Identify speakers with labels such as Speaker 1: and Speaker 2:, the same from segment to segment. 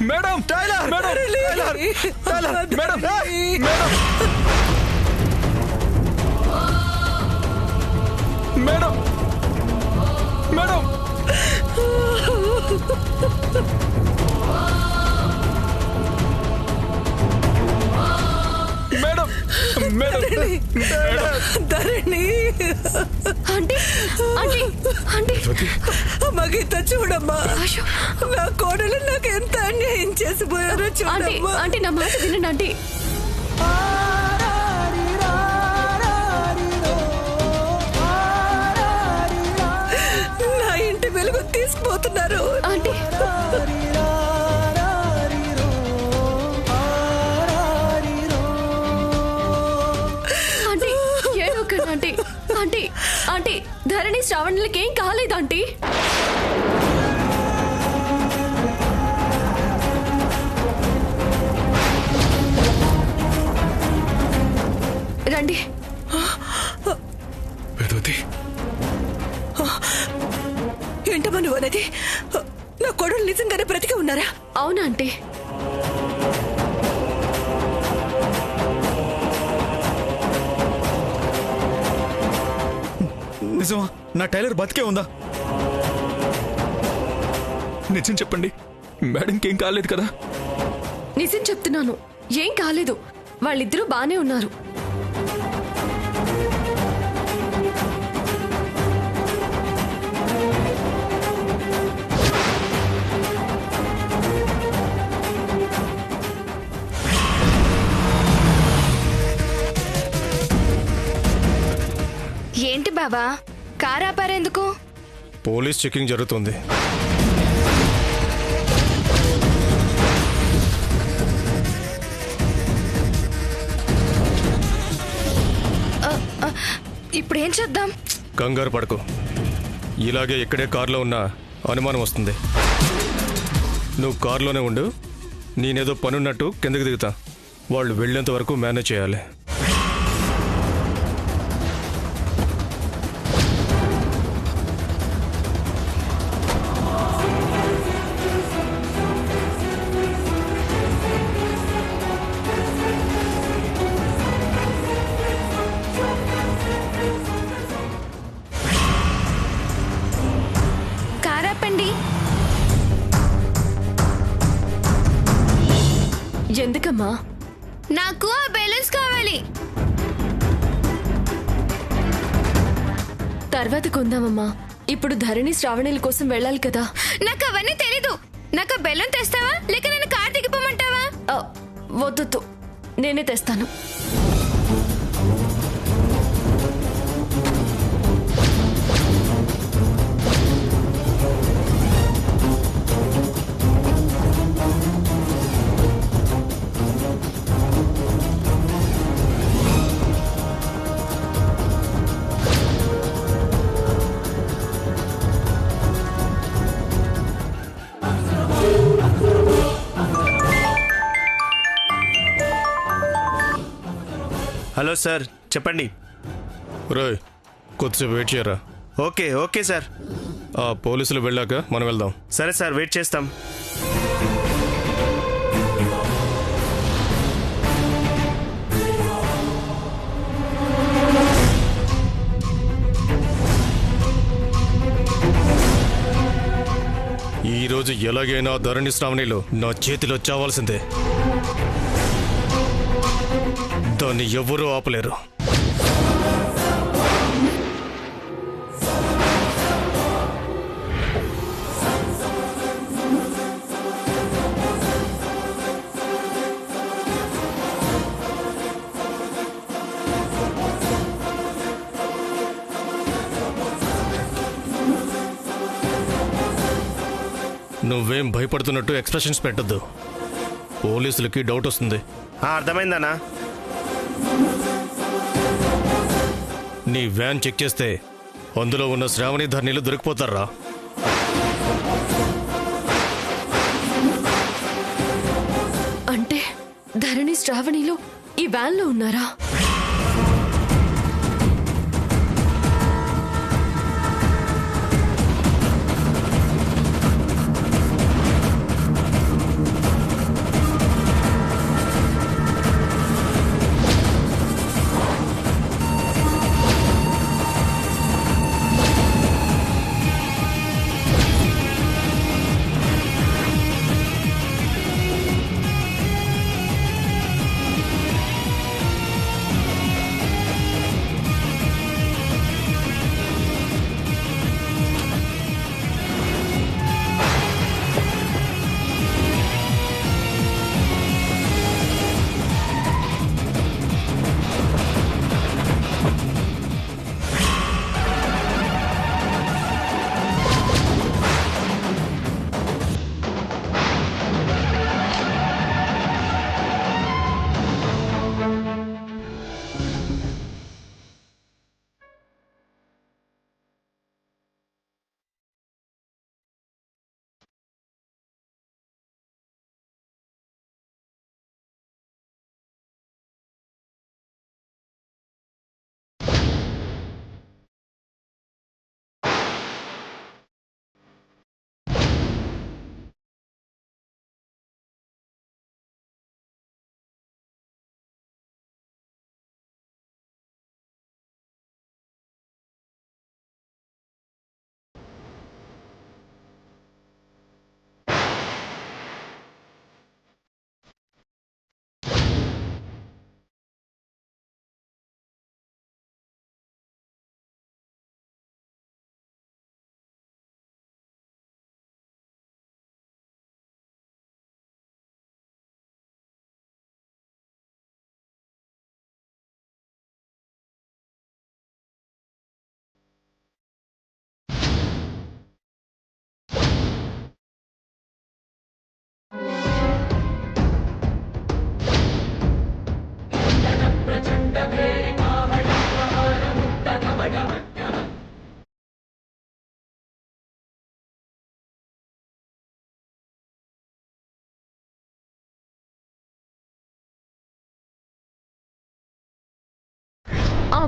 Speaker 1: Madam
Speaker 2: tailor
Speaker 1: madam
Speaker 2: tailor
Speaker 1: madam madam madam madam madam
Speaker 3: Dharani
Speaker 4: aunty aunty aunty
Speaker 3: మగీత చూడమ్మా, నా కోడలు నాకు ఎంత అన్యాయం చేసిపోయారో
Speaker 4: ఆంటీ
Speaker 3: చూడమ్మా.
Speaker 4: ఆంటీ నా మాట వినండి ఆంటీ.
Speaker 3: నా ఇంటి వెలుగు తీసుకుపోతున్నారు
Speaker 4: ఆంటీ ఆంటీ ఏడవకండి ఆంటీ. ఆంటీ ఆంటీ ధరణి శ్రావణులకి ఏం కాలేదు ఆంటీ. రండి.
Speaker 3: ఏంటమ్మా నువ్వు అనేది? నా కోడలు నిజంగానే బ్రతికి ఉన్నారా?
Speaker 4: అవునా ఆంటీ?
Speaker 2: నిజమా? నా టైలర్ బతికే ఉందా?
Speaker 1: నిజం చెప్పండి, మేడంకి ఏం కాలేదు కదా?
Speaker 4: నిజం చెప్తున్నాను, ఏం కాలేదు. వాళ్ళిద్దరూ బానే ఉన్నారు.
Speaker 5: ఏంటి బాబా కార్ ఆపారెందుకు?
Speaker 6: పోలీస్ చెకింగ్ జరుగుతుంది.
Speaker 5: ఇప్పుడేం చేద్దాం?
Speaker 6: కంగారు పడకు, ఇలాగే ఇక్కడే కారులో ఉన్న అనుమానం వస్తుంది. నువ్వు కారులోనే ఉండు, నేనేదో పనున్నట్టు కిందకి దిగుతా. వాళ్ళు వెళ్ళేంత వరకు మేనేజ్ చేయాలి.
Speaker 5: కార్ ఆపండి.
Speaker 4: ఎందుకమ్మా?
Speaker 5: నాకు ఆ బెలూన్స్ కావాలి.
Speaker 4: తర్వాత కొందామమ్మా, ఇప్పుడు ధరణి శ్రావణుల కోసం వెళ్ళాలి కదా.
Speaker 5: నాకు అవన్నీ తెలీదు. నాకు బెలూన్ తెస్తావా లేక నన్ను కార్ దిగిపోమంటావా?
Speaker 4: వద్దు, నేనే తెస్తాను.
Speaker 7: హలో సార్, చెప్పండి.
Speaker 6: రోయ్, కొద్దిసేపు వెయిట్ చేయరా.
Speaker 7: Okay okay sir.
Speaker 6: ఆ పోలీసులు వెళ్ళాక మనం వెళ్దాం.
Speaker 7: సరే సార్, వెయిట్ చేస్తాం.
Speaker 6: ఈరోజు ఎలాగైనా ధరణి శ్రావణిలో నా చేతిలో చావాల్సిందే. దాన్ని ఎవ్వరూ ఆపలేరు. నువ్వేం భయపడుతున్నట్టు ఎక్స్ప్రెషన్స్ పెట్టద్దు, పోలీసులకి డౌట్ వస్తుంది.
Speaker 7: అర్థమైందన్నా.
Speaker 6: నీ వ్యాన్ చెక్ చేస్తే అందులో ఉన్న శ్రావణి ధరణిలు దొరికిపోతారా?
Speaker 4: అంటే ధరణి శ్రావణిలో ఈ వ్యాన్లో ఉన్నారా?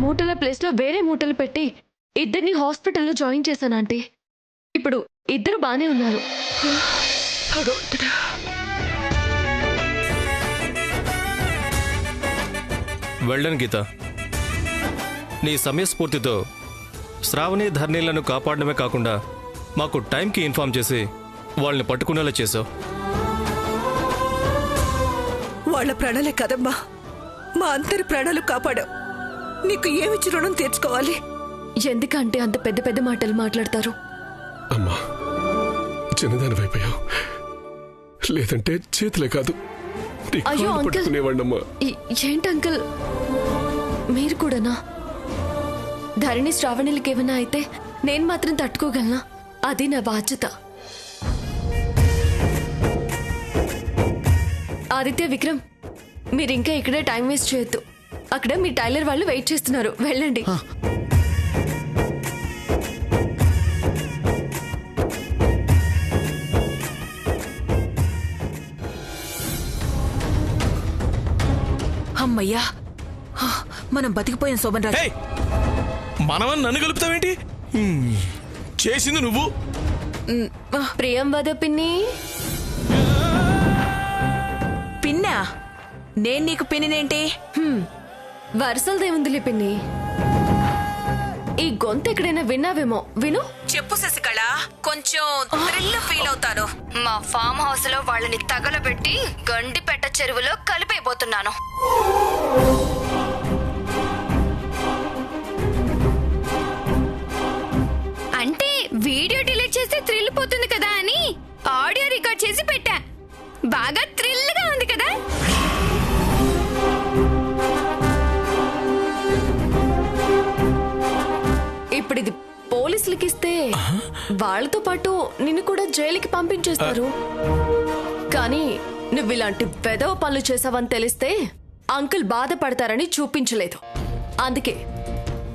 Speaker 4: మూటల ప్లేస్లో వేరే మూటలు పెట్టి ఇద్దరిని హాస్పిటల్లో జాయిన్ చేశాను ఆంటీ. ఇప్పుడు ఇద్దరు బానే ఉన్నారు.
Speaker 3: భగవంతుడా.
Speaker 6: వెళ్ళను గీత. నీ సమయస్ఫూర్తితో శ్రావణి ధర్నీలను కాపాడడమే కాకుండా మాకు టైంకి ఇన్ఫార్మ్ చేసి వాళ్ళని పట్టుకునేలా చేసావు.
Speaker 3: వాళ్ళ ప్రాణాలే కదమ్మా, మా అందరి ప్రాణాలు కాపాడావు. నీకు ఏమిచ్చి రుణం తీర్చుకోవాలి?
Speaker 4: ఎందుకంటే అంత పెద్ద పెద్ద మాటలు మాట్లాడతారు?
Speaker 8: అమ్మా, చిన్నదాని వైపోయావు, లేదంటే చేతులే కాదు
Speaker 4: అయ్యో అంకుల్,
Speaker 8: పట్టుకునేవాడమ్మా.
Speaker 4: ఏంటి అంకుల్ మీరు కూడానా? ధరణి శ్రావణిలకి ఏమైనా అయితే నేను మాత్రం తట్టుకోగలనా? అది నా బాధ్యత. ఆదిత్య, విక్రమ్, మీరు ఇంకా ఇక్కడే టైం వేస్ట్ చేయొద్దు. అక్కడ మీ టైలర్ వాళ్ళు వెయిట్ చేస్తున్నారు, వెళ్ళండి.
Speaker 3: అమ్మయ్యా, మనం బతికిపోయాం శోభన్ రాజు.
Speaker 2: మనమని నన్ను కలుపుతావేంటి? చేసింది నువ్వు.
Speaker 4: ప్రియం వద పిన్ని.
Speaker 3: పిన్నా? నేను నీకు పిన్నినేంటి?
Speaker 4: వరుసలదేముందిలే పిన్ని. ఈ గొంతు ఎక్కడైనా విన్నావేమో, విను.
Speaker 3: చెప్పు శశికళ, కొంచెం థ్రిల్ ఫీల్ అవుతాను.
Speaker 5: మా ఫామ్ హౌస్ లో వాళ్ళని తగలబెట్టి గండిపెట్ట చెరువులో కలిపేయబోతున్నాను. అంటే వీడియో డిలీట్ చేస్తే థ్రిల్ పోతుంది కదా అని ఆడియో రికార్డ్ చేసి పెట్టా. బాగా థ్రిల్ గా ఉంది కదా?
Speaker 4: ఇప్పుడు ఇది పోలీసులకి ఇస్తే వాళ్ళతో పాటు నిన్ను కూడా జైలుకి పంపించేస్తారు. కానీ నువ్వు ఇలాంటి పెదవ పనులు చేసావని తెలిస్తే అంకుల్ బాధపడతారని చూపించలేదు. అందుకే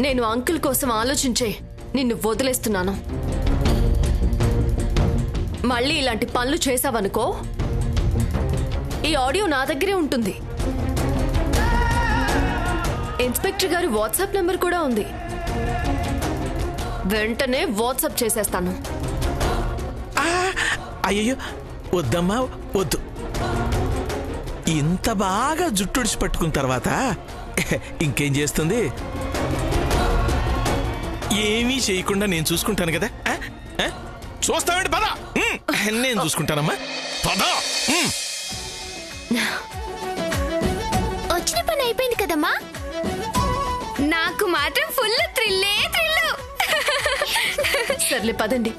Speaker 4: నేను అంకుల్ కోసం ఆలోచించే నిన్ను వదిలేస్తున్నాను. మళ్ళీ ఇలాంటి పనులు చేసావనుకో, ఈ ఆడియో నా దగ్గరే ఉంటుంది. ఇన్స్పెక్టర్ గారి వాట్సాప్ నెంబర్ కూడా ఉంది. వెంటనే వాట్సాప్ చేసేస్తాను.
Speaker 9: అయ్యో వద్దమ్మా, వద్దు. ఇంత బాగా జుట్టుడిచి పట్టుకున్న తర్వాత ఇంకేం చేస్తుంది? ఏమీ చేయకుండా నేను చూసుకుంటాను కదా. చూస్తామండి, పద. నేను చూసుకుంటానమ్మా, పద.
Speaker 5: వచ్చిన పని అయిపోయింది కదమ్మా. నాకు మాత్రం ఫుల్ థ్రిల్లే థ్రిల్.
Speaker 4: సర్లే పదండి.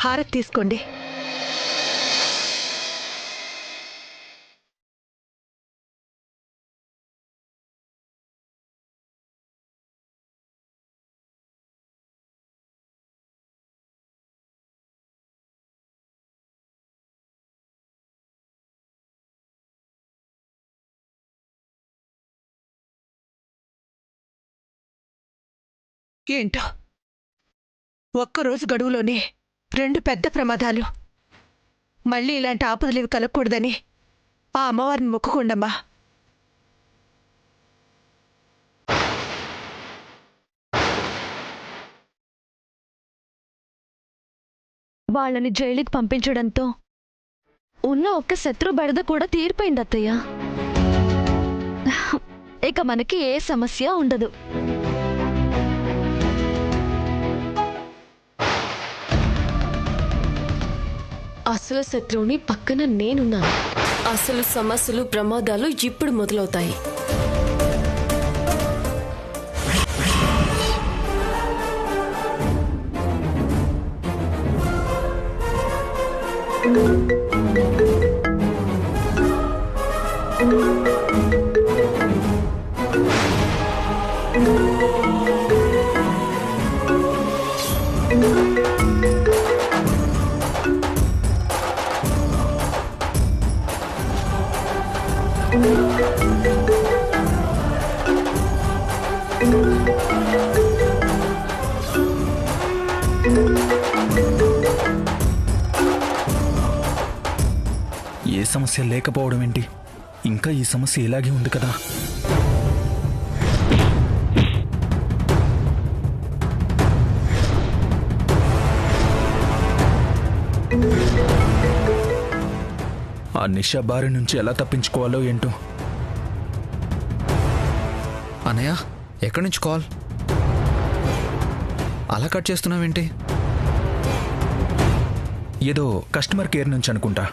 Speaker 3: హారతి తీసుకోండి. ఏంటో ఒక్కరోజు గడువులోనే 2 పెద్ద ప్రమాదాలు. మళ్ళీ ఇలాంటి ఆపదలు ఇవి కలగకూడదని ఆ అమ్మవారిని మొక్కుకోండమ్మా.
Speaker 4: వాళ్ళని జైలుకి పంపించడంతో ఉన్న ఒక్క శత్రు బెడద కూడా తీరిపోయింది అత్తయ్య. ఇక మనకి ఏ సమస్య ఉండదు. అసలు శత్రువుని పక్కన నేనున్నాను. అసలు సమస్యలు, ప్రమాదాలు ఇప్పుడు మొదలవుతాయి.
Speaker 10: ఏ సమస్య లేకపోవడం ఏంటి? ఇంకా ఈ సమస్య ఇలాగే ఉంది కదా. ఆ నిషా బారి నుంచి ఎలా తప్పించుకోవాలో ఏంటో.
Speaker 11: అన్నయ్య, ఎక్కడి నుంచి కాల్? అలా కట్ చేస్తున్నావేంటి?
Speaker 10: ఏదో కస్టమర్ కేర్ నుంచి అనుకుంటా.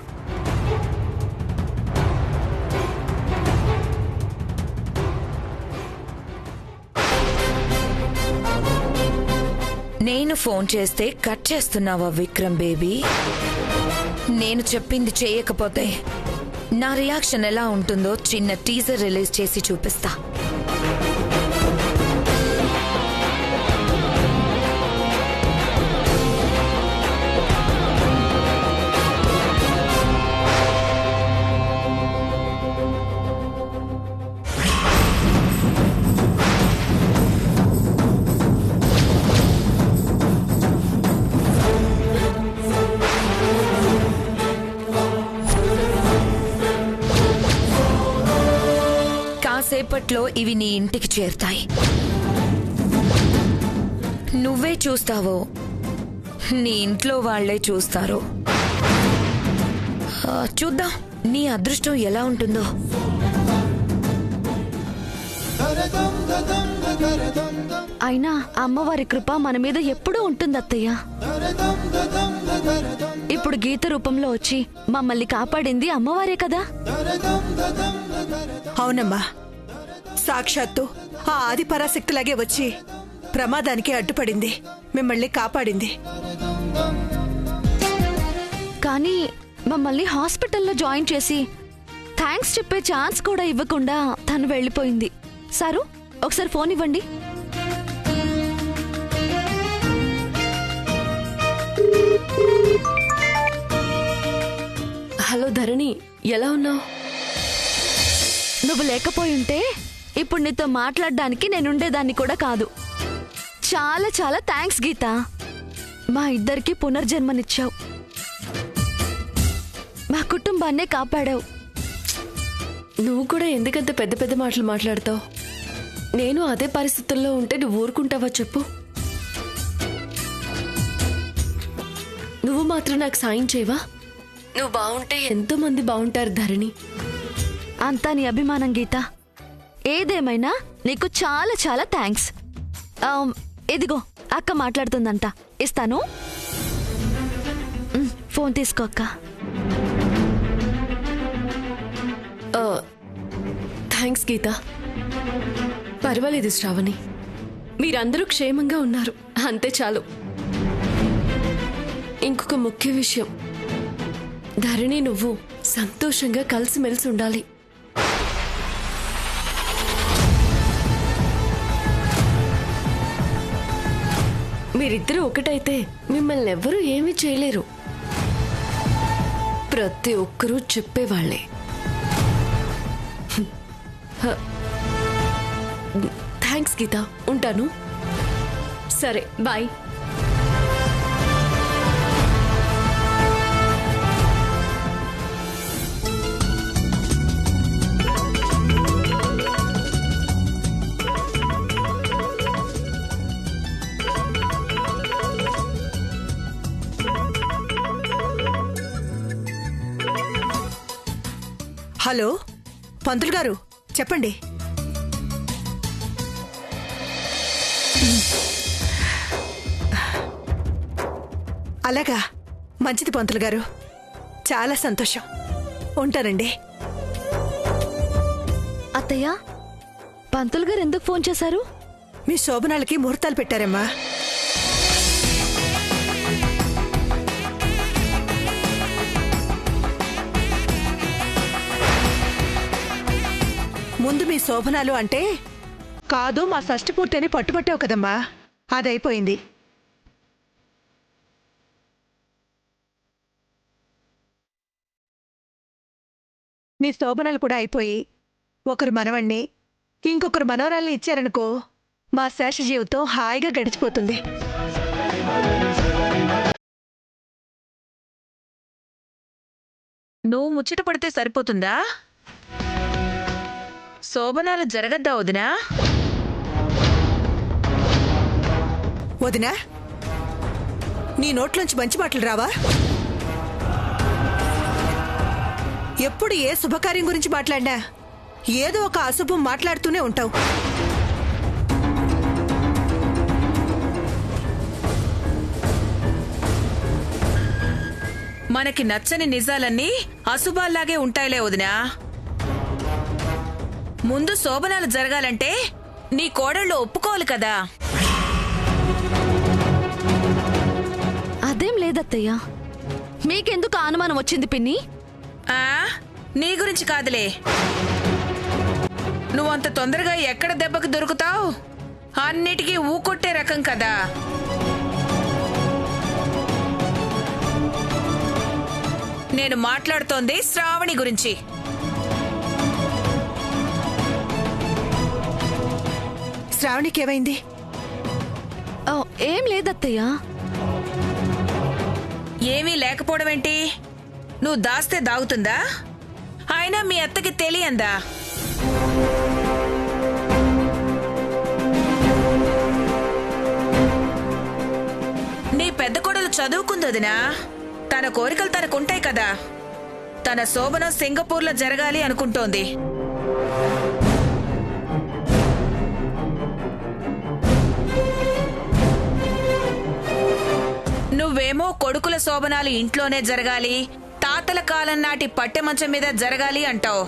Speaker 12: నేను ఫోన్ చేస్తే కట్ చేస్తున్నావా విక్రమ్ బేబీ? నేను చెప్పింది చేయకపోతే నా రియాక్షన్ ఎలా ఉంటుందో చిన్న టీజర్ రిలీజ్ చేసి చూపిస్తా. కాసేపట్లో ఇవి నీ ఇంటికి చేరుతాయి. నువ్వే చూస్తావో నీ ఇంట్లో వాళ్లే చూస్తారో చూద్దాం నీ అదృష్టం ఎలా ఉంటుందో.
Speaker 4: అయినా అమ్మవారి కృప మన మీద ఎప్పుడూ ఉంటుంది అత్తయ్య. ఇప్పుడు గీత రూపంలో వచ్చి మమ్మల్ని కాపాడింది అమ్మవారే కదా.
Speaker 3: అవునమ్మా, సాక్షాత్తు ఆ ఆది పరాశక్తిలాగే వచ్చి ప్రమాదానికి అడ్డుపడింది, మిమ్మల్ని కాపాడింది.
Speaker 4: కానీ మమ్మల్ని హాస్పిటల్లో జాయిన్ చేసి థ్యాంక్స్ చెప్పే ఛాన్స్ కూడా ఇవ్వకుండా తను వెళ్ళిపోయింది. సారు, ఒకసారి ఫోన్ ఇవ్వండి. హలో ధరణి, ఎలా ఉన్నావు? నువ్వు లేకపోయింటే ఇప్పుడు నీతో మాట్లాడడానికి నేనుండేదాన్ని కూడా కాదు. చాలా చాలా థ్యాంక్స్ గీత. మా ఇద్దరికి పునర్జన్మనిచ్చావు, మా కుటుంబాన్నే కాపాడావు. నువ్వు కూడా ఎందుకంత పెద్ద పెద్ద మాటలు మాట్లాడతావు? నేను అదే పరిస్థితుల్లో ఉంటే నువ్వు ఊరుకుంటావా చెప్పు? నువ్వు మాత్రం నాకు సాయం చేయవా? నువ్వు బాగుంటే ఎంతో మంది బాగుంటారు ధరణి. అంతా నీ అభిమానం గీత. ఏదేమైనా నీకు చాలా చాలా థ్యాంక్స్. ఇదిగో అక్క మాట్లాడుతుందంట, ఇస్తాను. ఫోన్ తీసుకో అక్క. థ్యాంక్స్ గీత. పర్వాలేదు శ్రావణి, మీరందరూ క్షేమంగా ఉన్నారు, అంతే చాలు. ఇంకొక ముఖ్య విషయం, ధరణి నువ్వు సంతోషంగా కలిసిమెలిసి ఉండాలి. మీరిద్దరూ ఒకటైతే మిమ్మల్ని ఎవ్వరూ ఏమీ చేయలేరు. ప్రతి ఒక్కరూ చెప్పేవాళ్లే. థ్యాంక్స్ గీత, ఉంటాను. సరే, బాయ్.
Speaker 3: హలో పంతులు గారు, చెప్పండి. అలాగా, మంచిది పంతులు గారు, చాలా సంతోషం. ఉంటానండి.
Speaker 4: అత్తయ్య, పంతులు గారు ఎందుకు ఫోన్ చేశారు?
Speaker 3: మీ శోభనాలకి ముహూర్తాలు పెట్టారమ్మా. ముందు మీ శోభనాలు అంటే కాదు, మా షష్ఠి పూర్తి అని పట్టుబట్టావు కదమ్మా, అదైపోయింది. మీ శోభనాలు కూడా అయిపోయి ఒకరు మనవణ్ణి ఇంకొకరు మనవరాల్ని ఇచ్చారనుకో మా శేష జీవితం హాయిగా గడిచిపోతుంది.
Speaker 12: నువ్వు ముచ్చట పడితే సరిపోతుందా? శోభనాలు జరగద్దా వదినా?
Speaker 3: వదినా, నీ నోట్లోంచి మంచి మాటలు రావా? ఎప్పుడు ఏ శుభకార్యం గురించి మాట్లాడినా ఏదో ఒక అశుభం మాట్లాడుతూనే ఉంటావు.
Speaker 12: మనకి నచ్చని నిజాలన్నీ అశుభాల్లాగే ఉంటాయిలే వదినా. ముందు శోభనాలు జరగాలంటే నీ కోడళ్ళు ఒప్పుకోవాలి కదా.
Speaker 4: అదేం లేదత్తయ్య, మీకెందుకు అనుమానం వచ్చింది పిన్ని?
Speaker 12: నీ గురించి కాదులే. నువ్వంత తొందరగా ఎక్కడ దెబ్బకు దొరుకుతావు? అన్నిటికీ ఊకొట్టే రకం కదా. నేను మాట్లాడుతోంది శ్రావణి గురించి.
Speaker 3: శ్రావణికి ఏమైంది?
Speaker 4: ఏం లేదత్తయ్య.
Speaker 12: ఏమీ లేకపోవడం ఏంటి? నువ్వు దాస్తే దాగుతుందా? అయినా మీ అత్తకి తెలియందా? నీ పెద్ద కొడలు చదువుకుందొదినా. తన కోరికలు తనకుంటాయి కదా. తన శోభనం సింగపూర్లో జరగాలి అనుకుంటోంది. నువ్వేమో కొడుకుల శోభనాలు ఇంట్లోనే జరగాలి, తాతల కాలం నాటి పట్టె మంచం మీద జరగాలి అంటావు.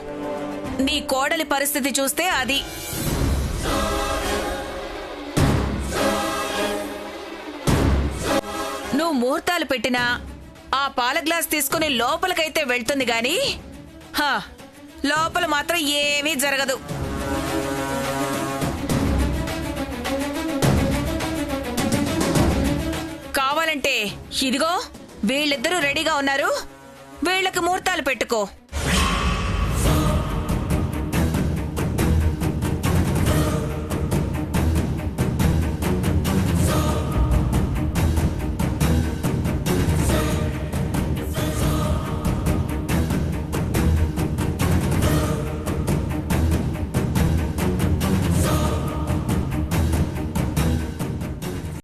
Speaker 12: నీ కోడలి పరిస్థితి చూస్తే అది. నువ్వు ముహూర్తాలు పెట్టినా ఆ పాల గ్లాస్ తీసుకుని లోపలికైతే వెళ్తుంది గాని లోపల మాత్రం ఏమీ జరగదు. కావాలంటే ఇదిగో వీళ్ళిద్దరూ రెడీగా ఉన్నారు, వీళ్ళకి ముహూర్తాలు పెట్టుకో.